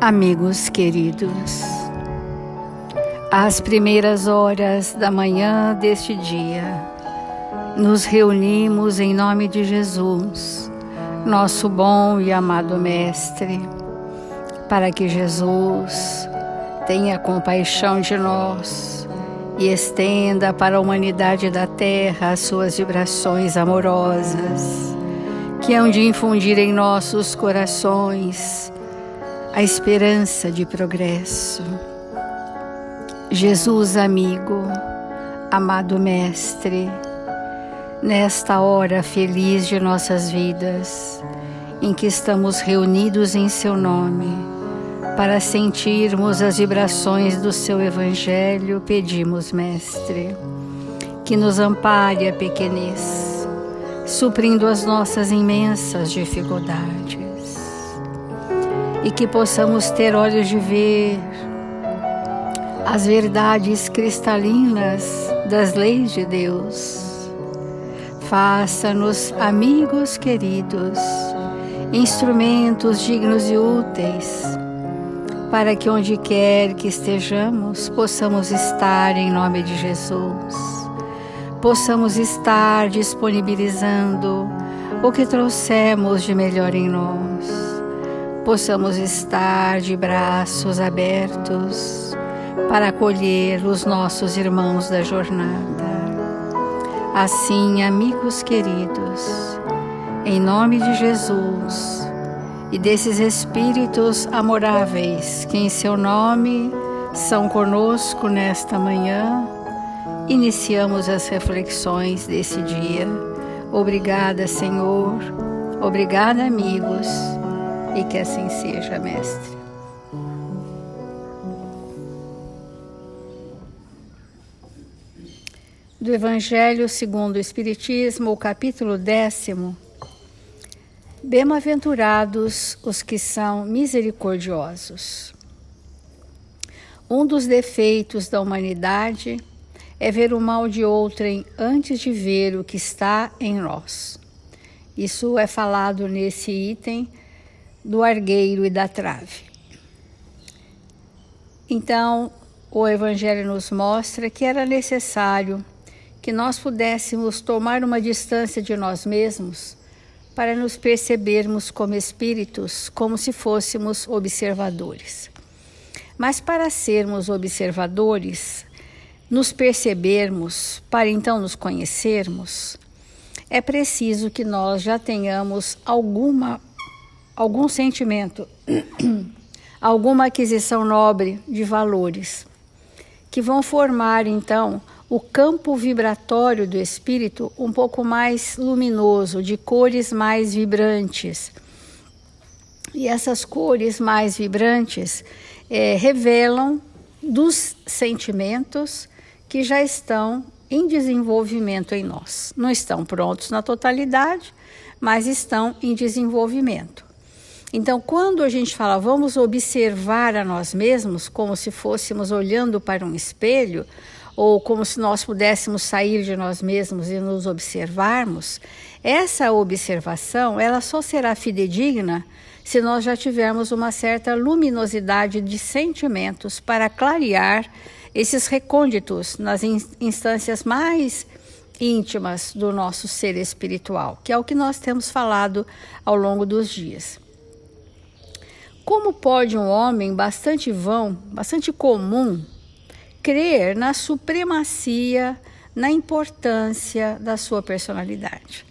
Amigos queridos, às primeiras horas da manhã deste dia, nos reunimos em nome de Jesus, nosso bom e amado Mestre, para que Jesus tenha compaixão de nós e estenda para a humanidade da terra as suas vibrações amorosas, que hão de infundir em nossos corações a esperança de progresso. Jesus amigo, amado Mestre, nesta hora feliz de nossas vidas, em que estamos reunidos em Seu nome, para sentirmos as vibrações do Seu Evangelho, pedimos, Mestre, que nos ampare a pequenez, suprindo as nossas imensas dificuldades, e que possamos ter olhos de ver as verdades cristalinas das leis de Deus. Faça-nos, amigos queridos, instrumentos dignos e úteis, para que onde quer que estejamos, possamos estar em nome de Jesus. Possamos estar disponibilizando o que trouxemos de melhor em nós. Possamos estar de braços abertos para acolher os nossos irmãos da jornada. Assim, amigos queridos, em nome de Jesus e desses Espíritos amoráveis que em Seu nome são conosco nesta manhã, iniciamos as reflexões desse dia. Obrigada, Senhor. Obrigada, amigos. E que assim seja, Mestre. Do Evangelho segundo o Espiritismo, o capítulo 10. Bem-aventurados os que são misericordiosos. Um dos defeitos da humanidade é ver o mal de outrem antes de ver o que está em nós. Isso é falado nesse item do argueiro e da trave. Então, o Evangelho nos mostra que era necessário que nós pudéssemos tomar uma distância de nós mesmos para nos percebermos como espíritos, como se fôssemos observadores. Mas para sermos observadores, nos percebermos, para então nos conhecermos, é preciso que nós já tenhamos algum sentimento, alguma aquisição nobre de valores, que vão formar então o campo vibratório do espírito um pouco mais luminoso, de cores mais vibrantes. E essas cores mais vibrantes revelam dos sentimentos que já estão em desenvolvimento em nós. Não estão prontos na totalidade, mas estão em desenvolvimento. Então, quando a gente fala, vamos observar a nós mesmos, como se fôssemos olhando para um espelho, ou como se nós pudéssemos sair de nós mesmos e nos observarmos, essa observação, ela só será fidedigna se nós já tivermos uma certa luminosidade de sentimentos para clarear esses recônditos nas instâncias mais íntimas do nosso ser espiritual, que é o que nós temos falado ao longo dos dias. Como pode um homem bastante vão, bastante comum, crer na supremacia, na importância da sua personalidade?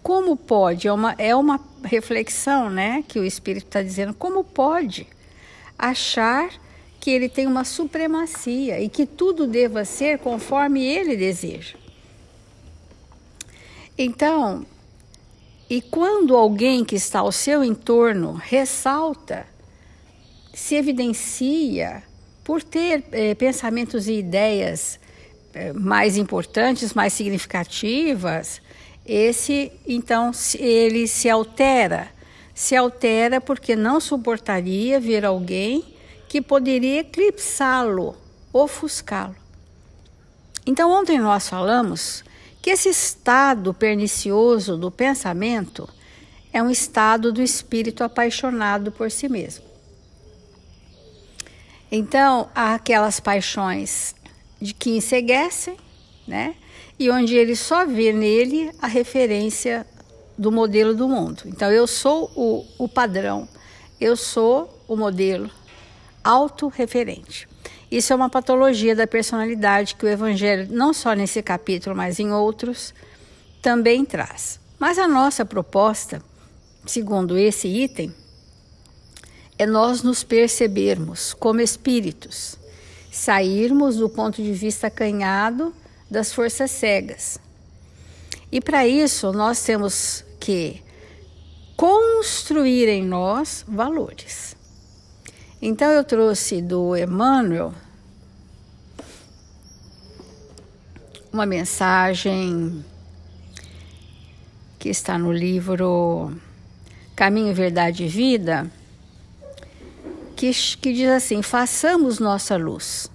Como pode? É uma reflexão, né, que o Espírito está dizendo. Como pode achar que ele tem uma supremacia e que tudo deva ser conforme ele deseja? Então, e quando alguém que está ao seu entorno ressalta, se evidencia por ter pensamentos e ideias mais importantes, mais significativas, então ele se altera porque não suportaria ver alguém que poderia eclipsá-lo, ofuscá-lo. Então ontem nós falamos que esse estado pernicioso do pensamento é um estado do espírito apaixonado por si mesmo. Então, há aquelas paixões de que enceguecem, né? E onde ele só vê nele a referência do modelo do mundo. Então, eu sou o padrão, eu sou o modelo autorreferente. Isso é uma patologia da personalidade que o Evangelho, não só nesse capítulo, mas em outros, também traz. Mas a nossa proposta, segundo esse item, é nós nos percebermos como espíritos, sairmos do ponto de vista acanhado das forças cegas. E para isso nós temos que construir em nós valores. Então eu trouxe do Emmanuel uma mensagem que está no livro Caminho, Verdade e Vida, que diz assim: façamos nossa luz.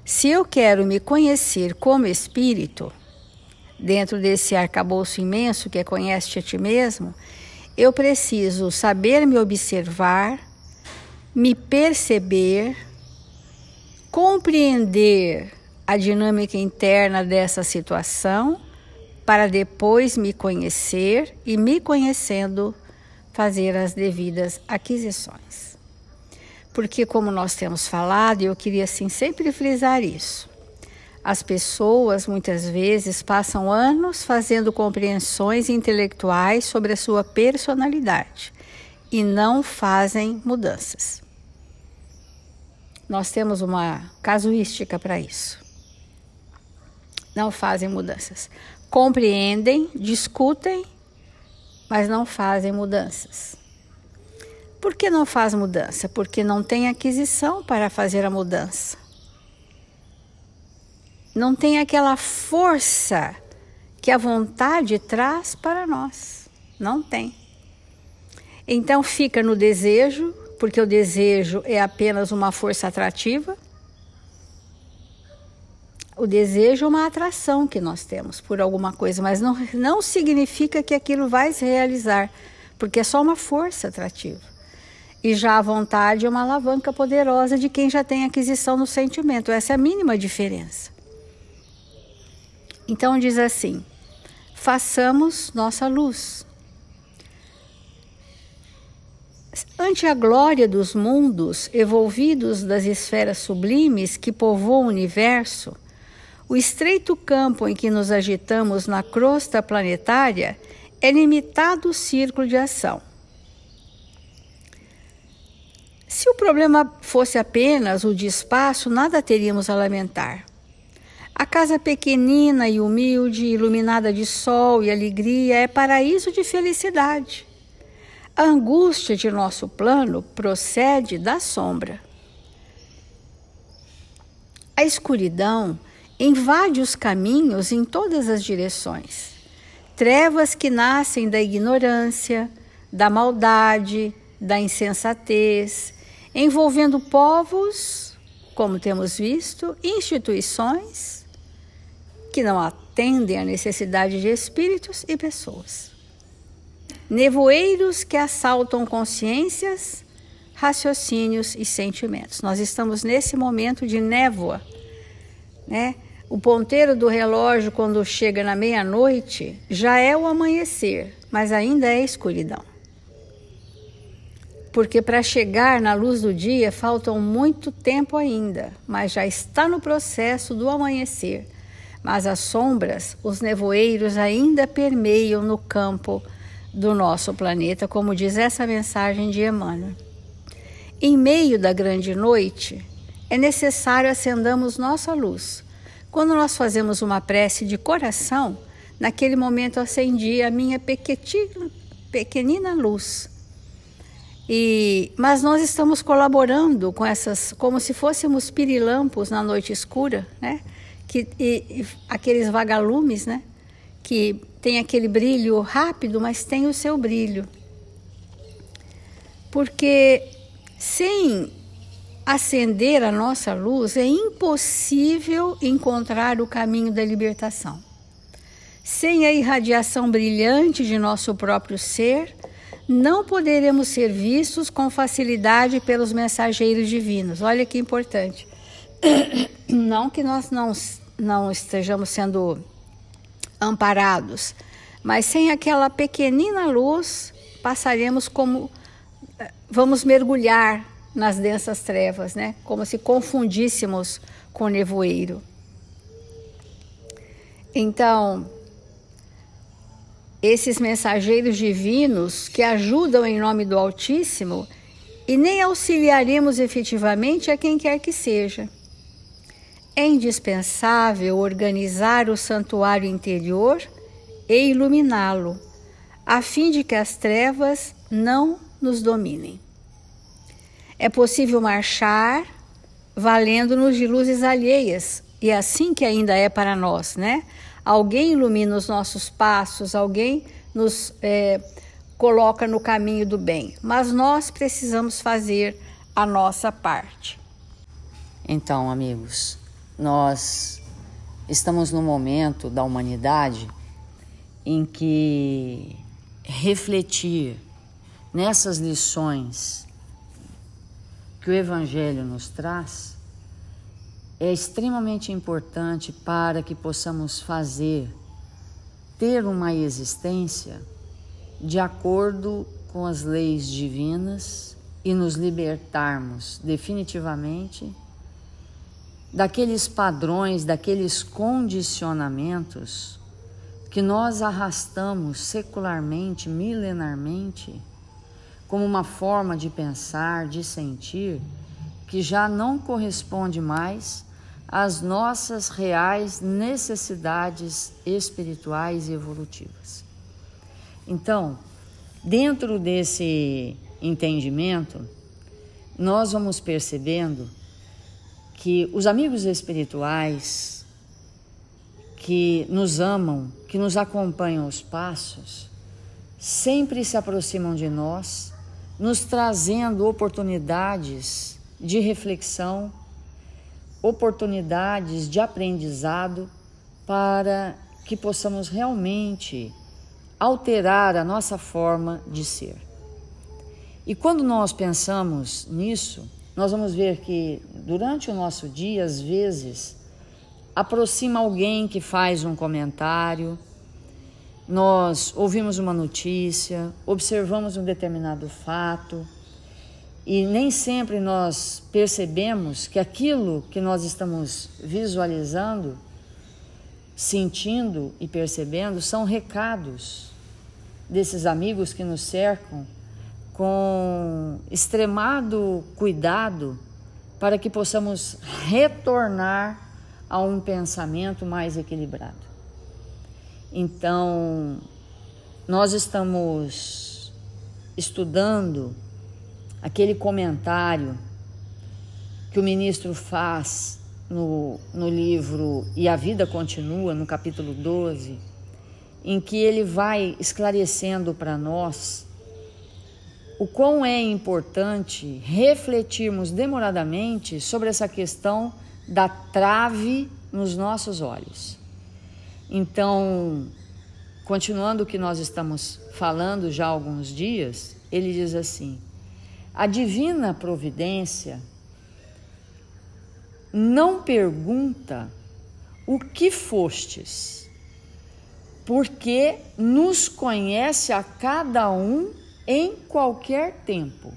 Se eu quero me conhecer como espírito, dentro desse arcabouço imenso que é conhece-te a ti mesmo, eu preciso saber me observar, me perceber, compreender a dinâmica interna dessa situação, para depois me conhecer e, me conhecendo, fazer as devidas aquisições. Porque, como nós temos falado, e eu queria assim sempre frisar isso, as pessoas muitas vezes passam anos fazendo compreensões intelectuais sobre a sua personalidade e não fazem mudanças. Nós temos uma casuística para isso. Não fazem mudanças. Compreendem, discutem, mas não fazem mudanças. Por que não faz mudança? Porque não tem aquisição para fazer a mudança. Não tem aquela força que a vontade traz para nós. Não tem. Então fica no desejo, porque o desejo é apenas uma força atrativa. O desejo é uma atração que nós temos por alguma coisa, mas não significa que aquilo vai se realizar, porque é só uma força atrativa. E já a vontade é uma alavanca poderosa de quem já tem aquisição no sentimento. Essa é a mínima diferença. Então diz assim: façamos nossa luz. Ante a glória dos mundos evolvidos das esferas sublimes que povoam o universo, o estreito campo em que nos agitamos na crosta planetária é limitado círculo de ação. Se o problema fosse apenas o de espaço, nada teríamos a lamentar. A casa pequenina e humilde, iluminada de sol e alegria, é paraíso de felicidade. A angústia de nosso plano procede da sombra. A escuridão invade os caminhos em todas as direções. Trevas que nascem da ignorância, da maldade, da insensatez, envolvendo povos, como temos visto, instituições que não atendem à necessidade de espíritos e pessoas. Nevoeiros que assaltam consciências, raciocínios e sentimentos. Nós estamos nesse momento de névoa, né? O ponteiro do relógio, quando chega na meia-noite, já é o amanhecer, mas ainda é escuridão. Porque para chegar na luz do dia faltam muito tempo ainda, mas já está no processo do amanhecer. Mas as sombras, os nevoeiros ainda permeiam no campo do nosso planeta, como diz essa mensagem de Emmanuel. Em meio da grande noite, é necessário acendamos nossa luz. Quando nós fazemos uma prece de coração, naquele momento acendi a minha pequenina luz. Mas nós estamos colaborando com essas, como se fôssemos pirilampos na noite escura, né? Aqueles vagalumes, né? Que tem aquele brilho rápido, mas tem o seu brilho. Porque sem acender a nossa luz é impossível encontrar o caminho da libertação. Sem a irradiação brilhante de nosso próprio ser, não poderemos ser vistos com facilidade pelos mensageiros divinos. Olha que importante. Não que nós não estejamos sendo amparados, mas sem aquela pequenina luz, vamos mergulhar nas densas trevas, né? Como se confundíssemos com o nevoeiro. Então, esses mensageiros divinos que ajudam em nome do Altíssimo e nem auxiliaremos efetivamente a quem quer que seja. É indispensável organizar o santuário interior e iluminá-lo, a fim de que as trevas não nos dominem. É possível marchar valendo-nos de luzes alheias, e é assim que ainda é para nós, né? Alguém ilumina os nossos passos, alguém nos coloca no caminho do bem, mas nós precisamos fazer a nossa parte. Então, amigos, nós estamos num momento da humanidade em que refletir nessas lições que o Evangelho nos traz é extremamente importante para que possamos ter uma existência de acordo com as leis divinas e nos libertarmos definitivamente daqueles padrões, daqueles condicionamentos que nós arrastamos secularmente, milenarmente, como uma forma de pensar, de sentir, que já não corresponde mais às nossas reais necessidades espirituais e evolutivas. Então, dentro desse entendimento, nós vamos percebendo que os amigos espirituais que nos amam, que nos acompanham os passos, sempre se aproximam de nós, nos trazendo oportunidades de reflexão, oportunidades de aprendizado para que possamos realmente alterar a nossa forma de ser. E quando nós pensamos nisso, nós vamos ver que durante o nosso dia, às vezes, aproxima alguém que faz um comentário, nós ouvimos uma notícia, observamos um determinado fato e nem sempre nós percebemos que aquilo que nós estamos visualizando, sentindo e percebendo são recados desses amigos que nos cercam com extremado cuidado para que possamos retornar a um pensamento mais equilibrado. Então, nós estamos estudando aquele comentário que o ministro faz no livro E a Vida Continua, no capítulo 12, em que ele vai esclarecendo para nós o quão é importante refletirmos demoradamente sobre essa questão da trave nos nossos olhos. Então, continuando o que nós estamos falando já há alguns dias, ele diz assim: a divina providência não pergunta o que fostes, porque nos conhece a cada um em qualquer tempo.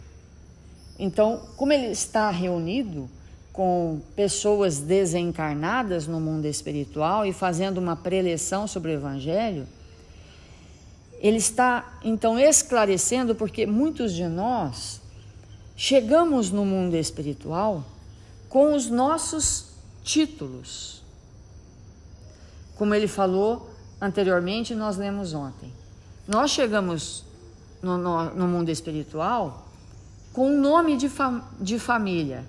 Então, como ele está reunido com pessoas desencarnadas no mundo espiritual e fazendo uma preleção sobre o Evangelho, ele está então esclarecendo, porque muitos de nós chegamos no mundo espiritual com os nossos títulos. Como ele falou anteriormente, nós lemos ontem. Nós chegamos no mundo espiritual com um nome de família.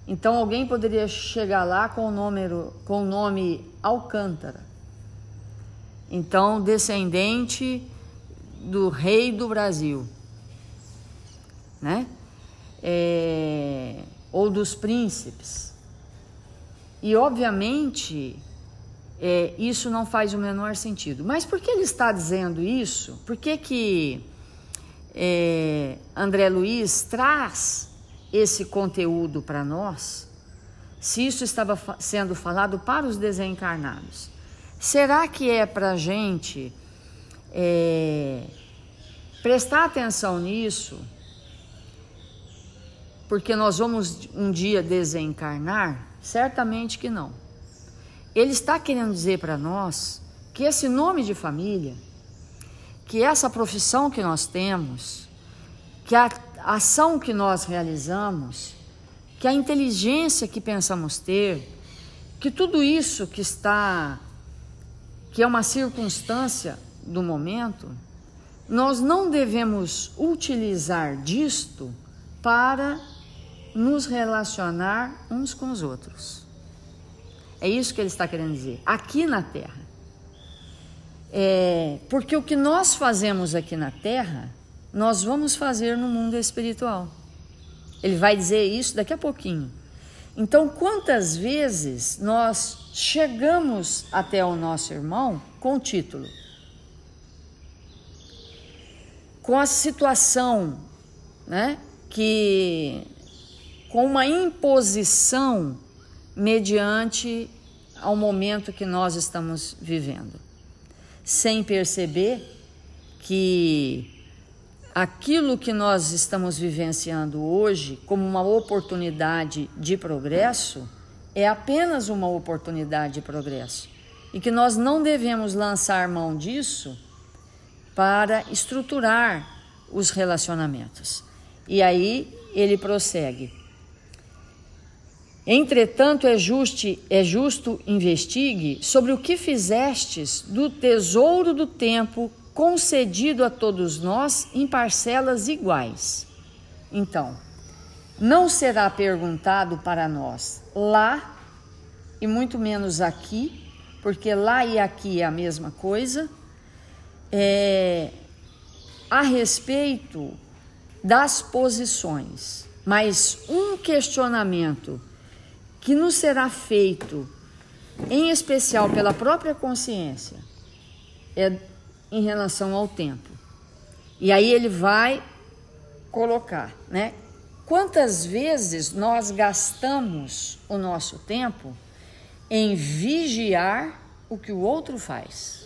Então alguém poderia chegar lá com o nome Alcântara. Então, descendente do rei do Brasil, né? Ou dos príncipes. E obviamente isso não faz o menor sentido. Mas por que ele está dizendo isso? Por que André Luiz traz esse conteúdo para nós, se isso estava sendo falado para os desencarnados, será que é para a gente prestar atenção nisso, porque nós vamos um dia desencarnar? Certamente que não. Ele está querendo dizer para nós que esse nome de família, que essa profissão que nós temos, que a ação que nós realizamos, que a inteligência que pensamos ter, que tudo isso que é uma circunstância do momento, nós não devemos utilizar disto para nos relacionar uns com os outros. É isso que ele está querendo dizer, aqui na Terra. Porque o que nós fazemos aqui na Terra, nós vamos fazer no mundo espiritual. Ele vai dizer isso daqui a pouquinho. Então, quantas vezes nós chegamos até o nosso irmão com o título, com a situação, né, com uma imposição mediante ao momento que nós estamos vivendo, sem perceber que aquilo que nós estamos vivenciando hoje como uma oportunidade de progresso é apenas uma oportunidade de progresso e que nós não devemos lançar mão disso para estruturar os relacionamentos. E aí ele prossegue: entretanto é justo investigue sobre o que fizestes do tesouro do tempo concedido a todos nós em parcelas iguais. Então, não será perguntado para nós lá e muito menos aqui, porque lá e aqui é a mesma coisa, a respeito das posições, mas um questionamento que nos será feito, em especial pela própria consciência, em relação ao tempo. E aí ele vai colocar, né? Quantas vezes nós gastamos o nosso tempo em vigiar o que o outro faz?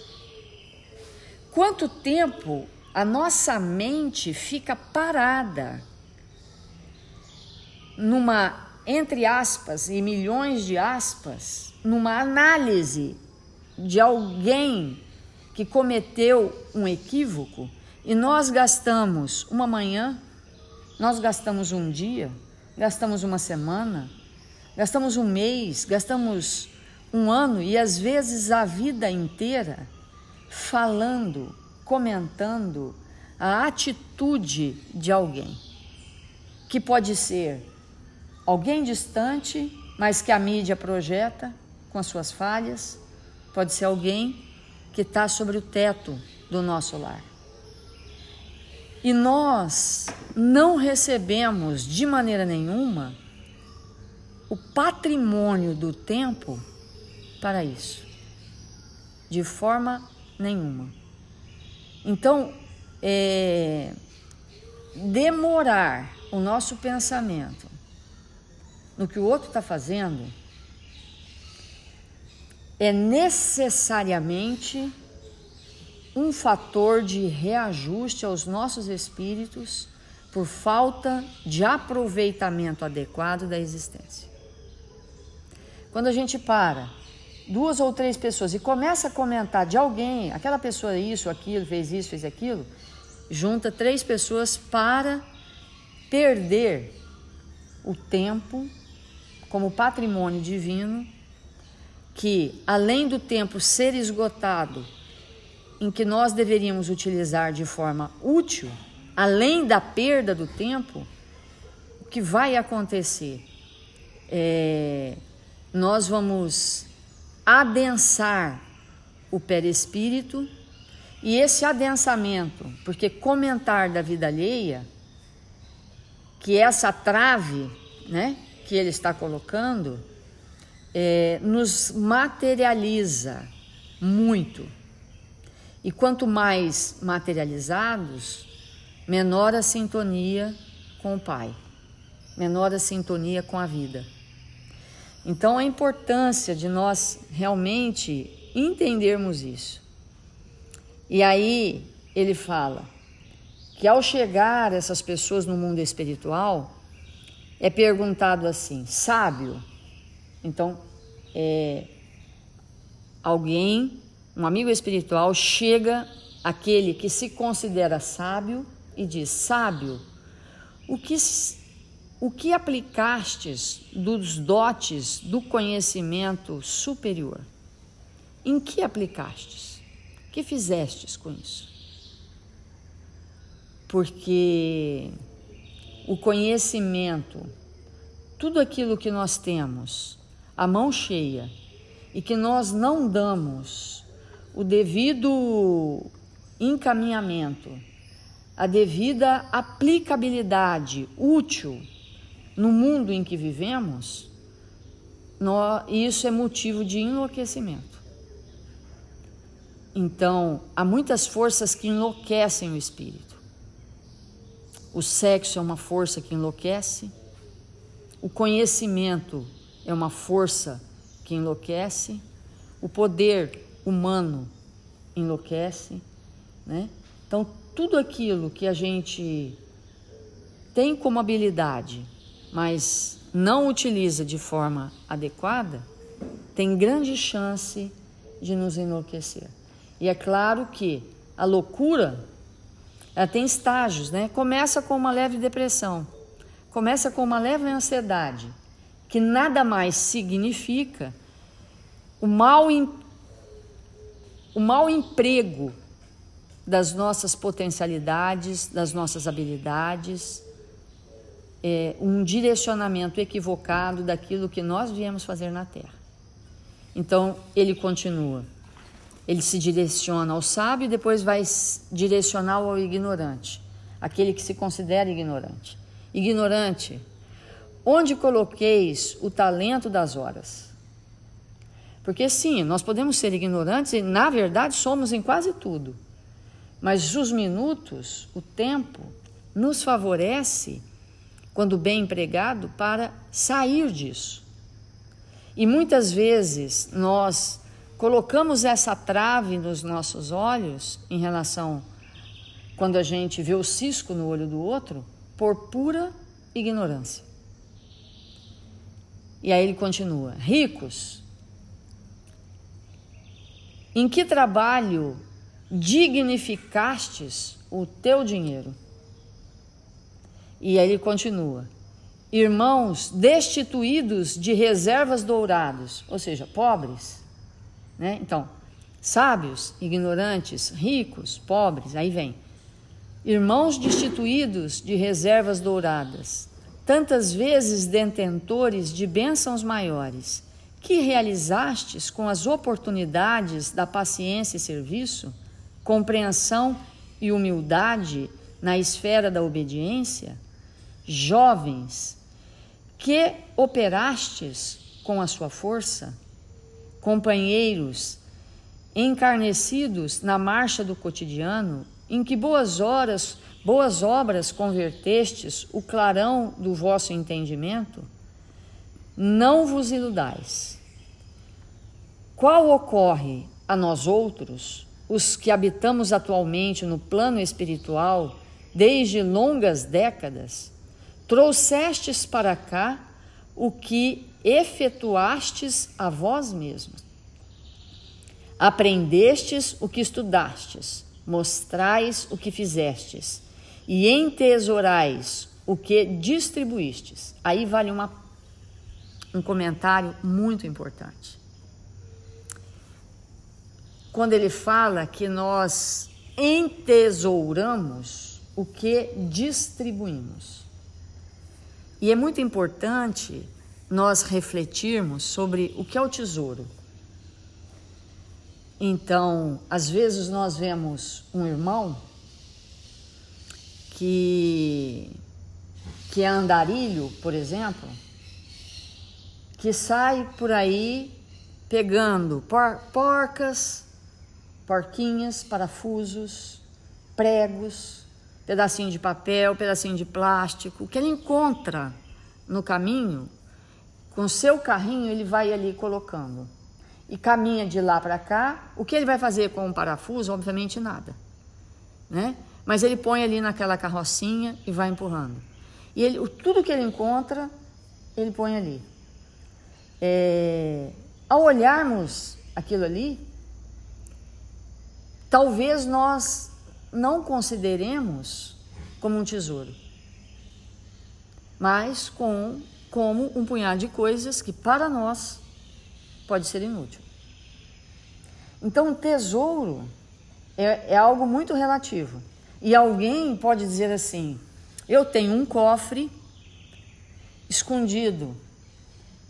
Quanto tempo a nossa mente fica parada numa, entre aspas e milhões de aspas, numa análise de alguém que cometeu um equívoco, e nós gastamos uma manhã, nós gastamos um dia, gastamos uma semana, gastamos um mês, gastamos um ano e às vezes a vida inteira falando, comentando a atitude de alguém, que pode ser alguém distante, mas que a mídia projeta com as suas falhas, pode ser alguém que está sobre o teto do nosso lar. E nós não recebemos de maneira nenhuma o patrimônio do tempo para isso, de forma nenhuma. Então, demorar o nosso pensamento no que o outro está fazendo é necessariamente um fator de reajuste aos nossos espíritos por falta de aproveitamento adequado da existência. Quando a gente para 2 ou 3 pessoas e começa a comentar de alguém, aquela pessoa isso, aquilo, fez isso, fez aquilo, junta 3 pessoas para perder o tempo como patrimônio divino, que além do tempo ser esgotado, em que nós deveríamos utilizar de forma útil, além da perda do tempo, o que vai acontecer? Nós vamos adensar o perispírito, e esse adensamento, porque comentar da vida alheia, que essa trave, né, que ele está colocando, nos materializa muito. E quanto mais materializados, menor a sintonia com o Pai, menor a sintonia com a vida. Então, a importância de nós realmente entendermos isso. E aí ele fala que ao chegar essas pessoas no mundo espiritual, é perguntado assim, sábio? Então, alguém, um amigo espiritual, chega àquele que se considera sábio e diz, sábio, o que aplicastes dos dotes do conhecimento superior? Em que aplicastes? O que fizestes com isso? Porque o conhecimento, tudo aquilo que nós temos, a mão cheia, e que nós não damos o devido encaminhamento, a devida aplicabilidade útil no mundo em que vivemos, isso é motivo de enlouquecimento. Então, há muitas forças que enlouquecem o espírito. O sexo é uma força que enlouquece, o conhecimento é uma força que enlouquece, o poder humano enlouquece, né? Então, tudo aquilo que a gente tem como habilidade, mas não utiliza de forma adequada, tem grande chance de nos enlouquecer. E é claro que a loucura, ela tem estágios, né? Começa com uma leve depressão, começa com uma leve ansiedade, que nada mais significa o mau emprego das nossas potencialidades, das nossas habilidades, um direcionamento equivocado daquilo que nós viemos fazer na Terra. Então, ele continua. Ele se direciona ao sábio e depois vai direcionar ao ignorante, aquele que se considera ignorante. Ignorante, onde coloqueis o talento das horas? Porque sim, nós podemos ser ignorantes e na verdade somos em quase tudo. Mas os minutos, o tempo, nos favorece, quando bem empregado, para sair disso. E muitas vezes nós colocamos essa trave nos nossos olhos em relação, quando a gente vê o cisco no olho do outro, por pura ignorância. E aí ele continua, ricos, em que trabalho dignificastes o teu dinheiro? E aí ele continua, irmãos destituídos de reservas douradas, ou seja, pobres, né? Então, sábios, ignorantes, ricos, pobres, aí vem, irmãos destituídos de reservas douradas, tantas vezes detentores de bênçãos maiores, que realizastes com as oportunidades da paciência e serviço, compreensão e humildade na esfera da obediência, jovens, que operastes com a sua força, companheiros encarnecidos na marcha do cotidiano, em que boas obras convertestes o clarão do vosso entendimento, não vos iludais. Qual ocorre a nós outros, os que habitamos atualmente no plano espiritual desde longas décadas, trouxestes para cá o que efetuastes a vós mesmos. Aprendestes o que estudastes, mostrais o que fizestes, e entesourais o que distribuístes. Aí vale um comentário muito importante. Quando ele fala que nós entesouramos o que distribuímos. E é muito importante nós refletirmos sobre o que é o tesouro. Então, às vezes nós vemos um irmão que é andarilho, por exemplo, que sai por aí pegando porquinhas, parafusos, pregos, pedacinho de papel, pedacinho de plástico, o que ele encontra no caminho, com seu carrinho ele vai ali colocando. E caminha de lá para cá. O que ele vai fazer com o parafuso? Obviamente nada, né? Mas ele põe ali naquela carrocinha e vai empurrando. E tudo que ele encontra, ele põe ali. Ao olharmos aquilo ali, talvez nós não consideremos como um tesouro, mas como um punhado de coisas que para nós pode ser inútil. Então, o tesouro é algo muito relativo. E alguém pode dizer assim: eu tenho um cofre escondido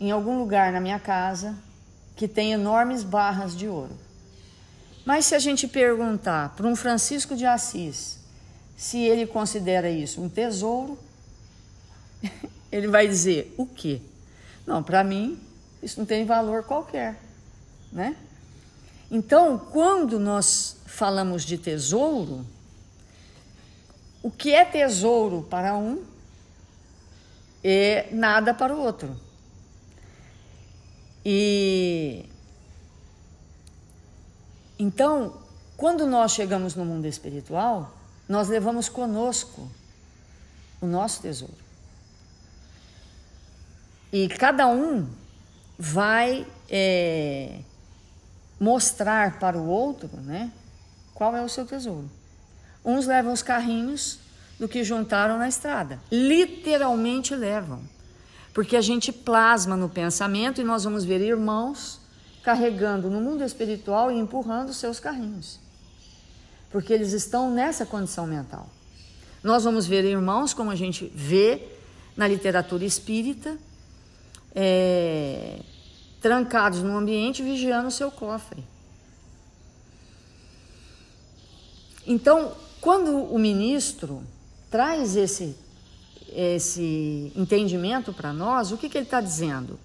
em algum lugar na minha casa que tem enormes barras de ouro. Mas se a gente perguntar para um Francisco de Assis se ele considera isso um tesouro, ele vai dizer o quê? Não, para mim isso não tem valor qualquer, né? Então, quando nós falamos de tesouro, o que é tesouro para um é nada para o outro. E então, quando nós chegamos no mundo espiritual, nós levamos conosco o nosso tesouro. E cada um vai mostrar para o outro, né, qual é o seu tesouro. Uns levam os carrinhos do que juntaram na estrada. Literalmente levam. Porque a gente plasma no pensamento e nós vamos ver irmãos carregando no mundo espiritual e empurrando seus carrinhos. Porque eles estão nessa condição mental. Nós vamos ver irmãos, como a gente vê na literatura espírita, trancados num ambiente vigiando o seu cofre. Então, quando o ministro traz esse entendimento para nós, o que ele está dizendo?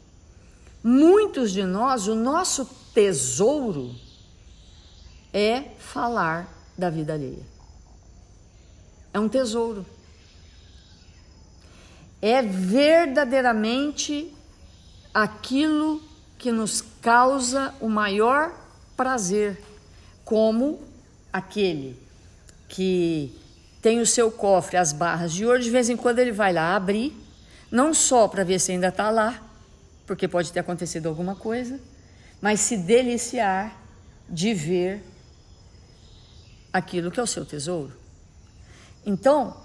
Muitos de nós, o nosso tesouro é falar da vida alheia. É um tesouro. É verdadeiramente aquilo que nos causa o maior prazer, como aquele que tem o seu cofre, as barras de ouro, de vez em quando ele vai lá abrir, não só para ver se ainda está lá, porque pode ter acontecido alguma coisa, mas se deliciar de ver aquilo que é o seu tesouro. Então,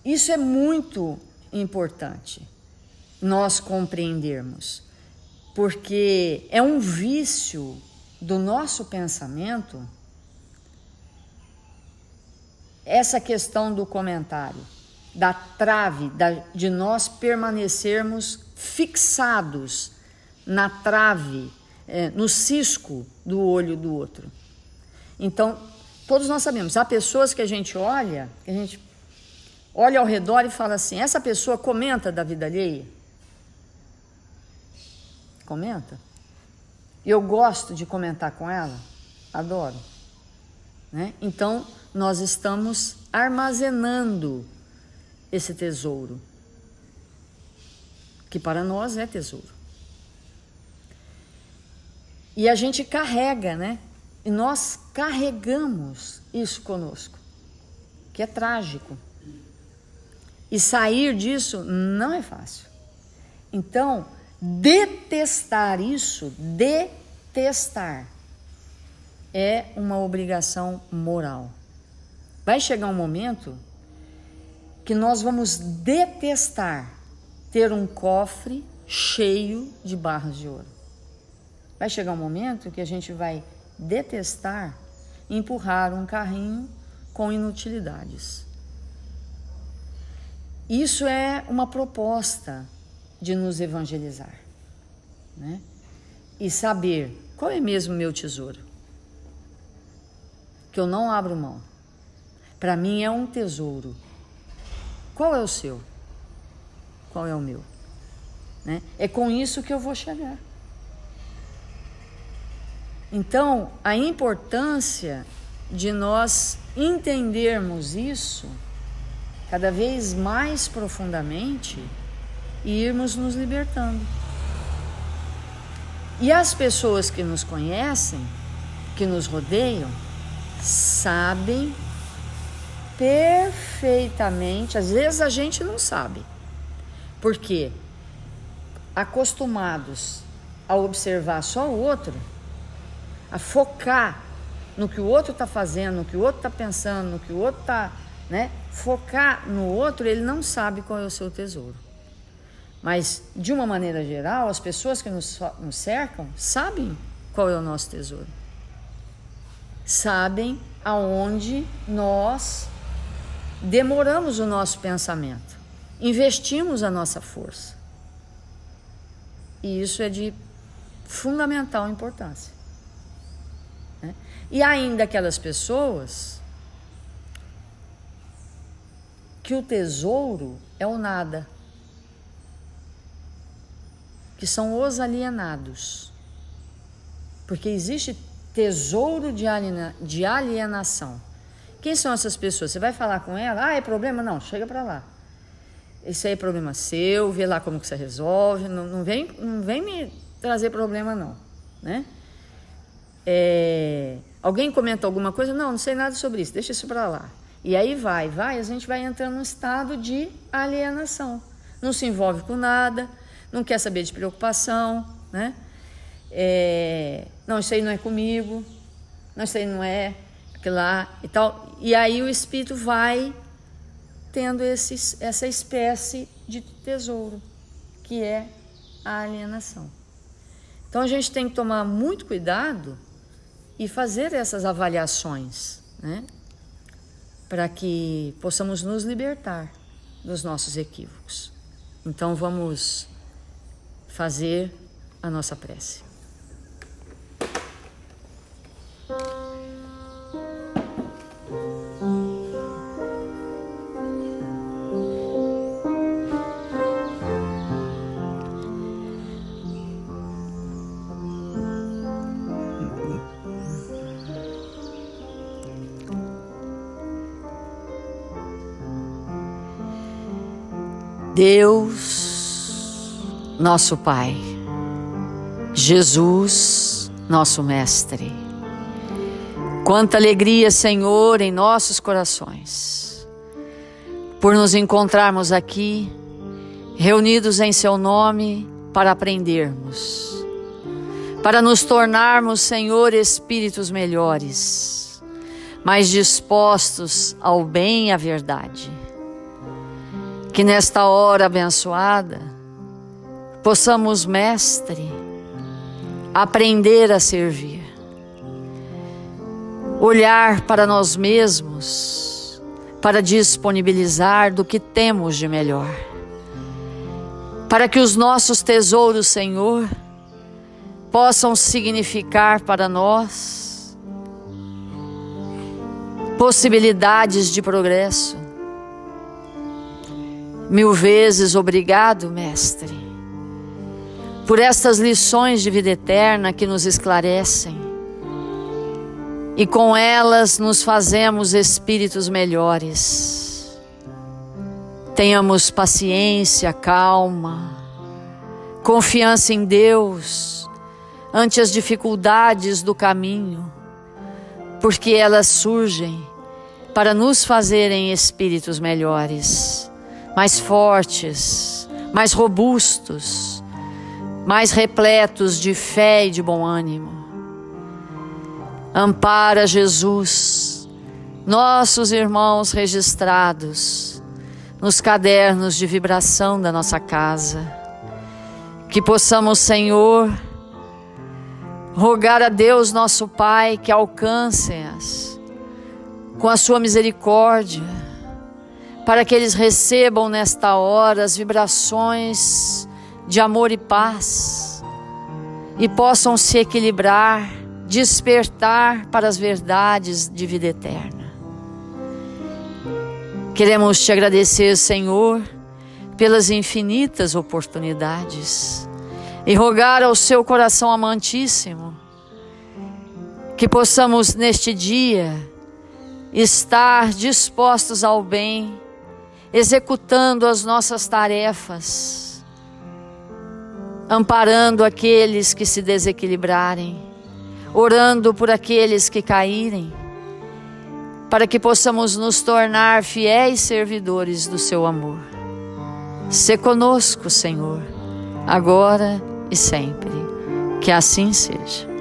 isso é muito importante nós compreendermos, porque é um vício do nosso pensamento essa questão do comentário, da trave, de nós permanecermos fixados na trave, no cisco do olho do outro. Então, todos nós sabemos, há pessoas que a gente olha ao redor e fala assim: essa pessoa comenta da vida alheia? Comenta? Eu gosto de comentar com ela? Adoro. Né? Então, nós estamos armazenando esse tesouro, que para nós é tesouro. E a gente carrega, né? E nós carregamos isso conosco, que é trágico. E sair disso não é fácil. Então, detestar isso, é uma obrigação moral. Vai chegar um momento que nós vamos detestar ter um cofre cheio de barras de ouro. Vai chegar um momento que a gente vai detestar empurrar um carrinho com inutilidades. Isso é uma proposta de nos evangelizar, né? E saber qual é mesmo o meu tesouro, que eu não abro mão. Para mim é um tesouro. Qual é o seu? Qual é o meu? Né? É com isso que eu vou chegar. Então, a importância de nós entendermos isso cada vez mais profundamente e irmos nos libertando. E as pessoas que nos conhecem, que nos rodeiam, sabem perfeitamente. Às vezes a gente não sabe, porque acostumados a observar só o outro, a focar no que o outro está fazendo, no que o outro está pensando, no que o outro está, focar no outro, ele não sabe qual é o seu tesouro. Mas, de uma maneira geral, as pessoas que nos cercam sabem qual é o nosso tesouro. Sabem aonde nós demoramos o nosso pensamento, investimos a nossa força. E isso é de fundamental importância. E ainda aquelas pessoas que o tesouro é o nada, que são os alienados, porque existe tesouro de alienação. Quem são essas pessoas? Você vai falar com ela, é problema? Não, chega para lá. Esse aí é problema seu, vê lá como que você resolve, não vem me trazer problema não, alguém comenta alguma coisa? Não sei nada sobre isso, deixa isso para lá. E aí a gente vai entrando num estado de alienação. Não se envolve com nada, não quer saber de preocupação, não, isso aí não é comigo, não, isso aí não é aquilo lá e tal. E aí o espírito vai tendo essa espécie de tesouro, que é a alienação. Então a gente tem que tomar muito cuidado e fazer essas avaliações, para que possamos nos libertar dos nossos equívocos. Então vamos fazer a nossa prece. Deus, nosso Pai, Jesus, nosso Mestre, quanta alegria, Senhor, em nossos corações, por nos encontrarmos aqui, reunidos em Seu nome, para aprendermos, para nos tornarmos, Senhor, espíritos melhores, mais dispostos ao bem e à verdade. Que nesta hora abençoada, possamos, Mestre, aprender a servir, olhar para nós mesmos, para disponibilizar do que temos de melhor, para que os nossos tesouros, Senhor, possam significar para nós possibilidades de progresso. Mil vezes obrigado, Mestre, por estas lições de vida eterna que nos esclarecem e com elas nos fazemos espíritos melhores. Tenhamos paciência, calma, confiança em Deus ante as dificuldades do caminho, porque elas surgem para nos fazerem espíritos melhores, mais fortes, mais robustos, mais repletos de fé e de bom ânimo. Ampara, Jesus, nossos irmãos registrados nos cadernos de vibração da nossa casa. Que possamos, Senhor, rogar a Deus, nosso Pai, que alcance-as com a sua misericórdia, para que eles recebam nesta hora as vibrações de amor e paz e possam se equilibrar, despertar para as verdades de vida eterna. Queremos te agradecer, Senhor, pelas infinitas oportunidades e rogar ao seu coração amantíssimo que possamos neste dia estar dispostos ao bem, executando as nossas tarefas, amparando aqueles que se desequilibrarem, orando por aqueles que caírem, para que possamos nos tornar fiéis servidores do seu amor. Sê conosco, Senhor, agora e sempre. Que assim seja.